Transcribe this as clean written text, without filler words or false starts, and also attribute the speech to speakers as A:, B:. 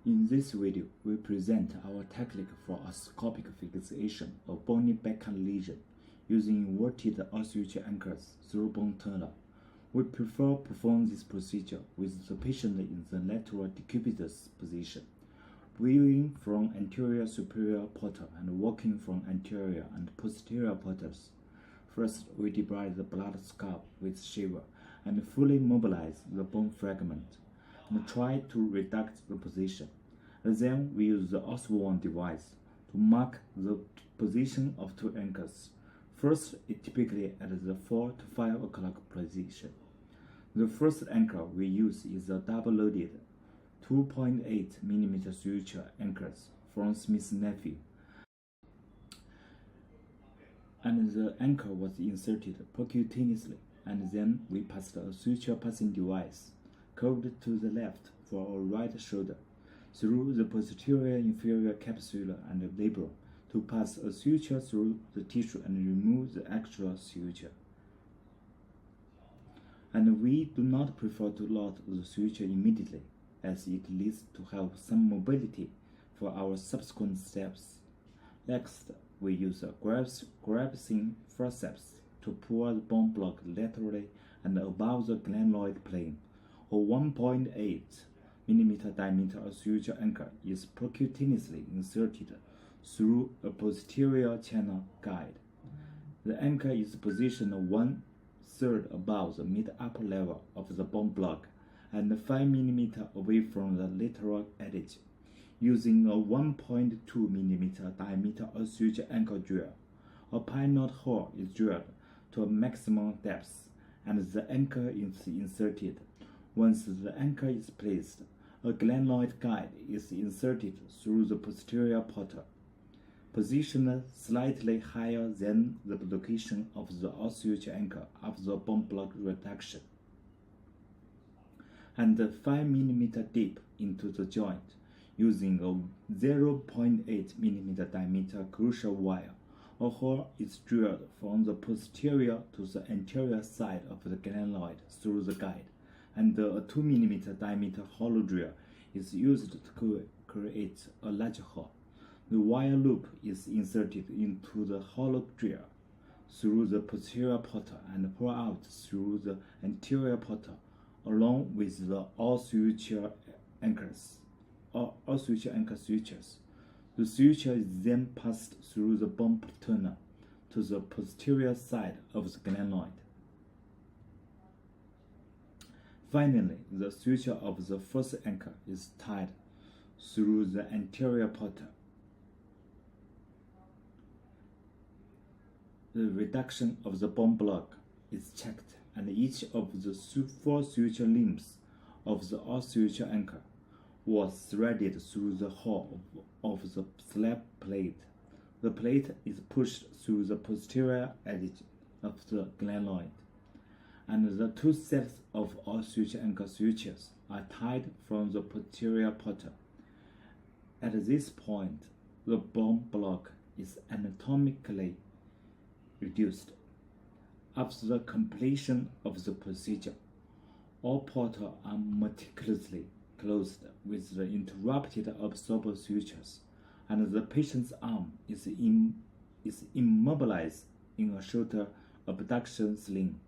A: In this video, we present our technique for arthroscopic fixation of bony Bankart lesion using inverted suture anchors through bone turner. We prefer perform this procedure with the patient in the lateral decupitous position, viewing from anterior superior portal and walking from anterior and posterior portals. First, we debride the blood scalp with shaver and fully mobilize the bone fragment and try to reduce the position. And then we use the Elsevier device to mark the position of two anchors. First, it typically at the 4 to 5 o'clock position. The first anchor we use is a double-loaded 2.8 mm suture anchors from Smith Nephew, and the anchor was inserted percutaneously, and then we passed a suture passing device curved to the left for our right shoulder through the posterior inferior capsular and labrum to pass a suture through the tissue and remove the actual suture. And we do not prefer to load the suture immediately, as it leads to have some mobility for our subsequent steps. Next, we use a grasping forceps to pull the bone block laterally and above the glenoid plane. A 1.8 mm diameter suture anchor is percutaneously inserted through a posterior channel guide. The anchor is positioned 1/3 above the mid-upper level of the bone block and 5 mm away from the lateral edge. Using a 1.2 mm diameter suture anchor drill, a pin-knot hole is drilled to a maximum depth, and the anchor is inserted. Once the anchor is placed, a glenoid guide is inserted through the posterior portal, positioned slightly higher than the location of the suture anchor after bone block reduction, and 5 mm deep into the joint. Using a 0.8 mm diameter crucial wire, a hole is drilled from the posterior to the anterior side of the glenoid through the guide, and a 2 mm diameter hollow drill is used to create a large hole. The wire loop is inserted into the hollow drill through the posterior portal and pulled out through the anterior portal, along with the suture anchors. Suture anchor sutures. The suture is then passed through the bone turner to the posterior side of the glenoid. Finally, the suture of the first anchor is tied through the anterior portal. The reduction of the bone block is checked, and each of the 4 suture limbs of the suture anchor was threaded through the hole of the slab plate. The plate is pushed through the posterior edge of the glenoid, and the 2 sets of suture anchor sutures are tied from the posterior portal. At this point, the bone block is anatomically reduced. After the completion of the procedure, all portals are meticulously closed with the interrupted absorber sutures, and the patient's arm is immobilized in a shoulder abduction sling.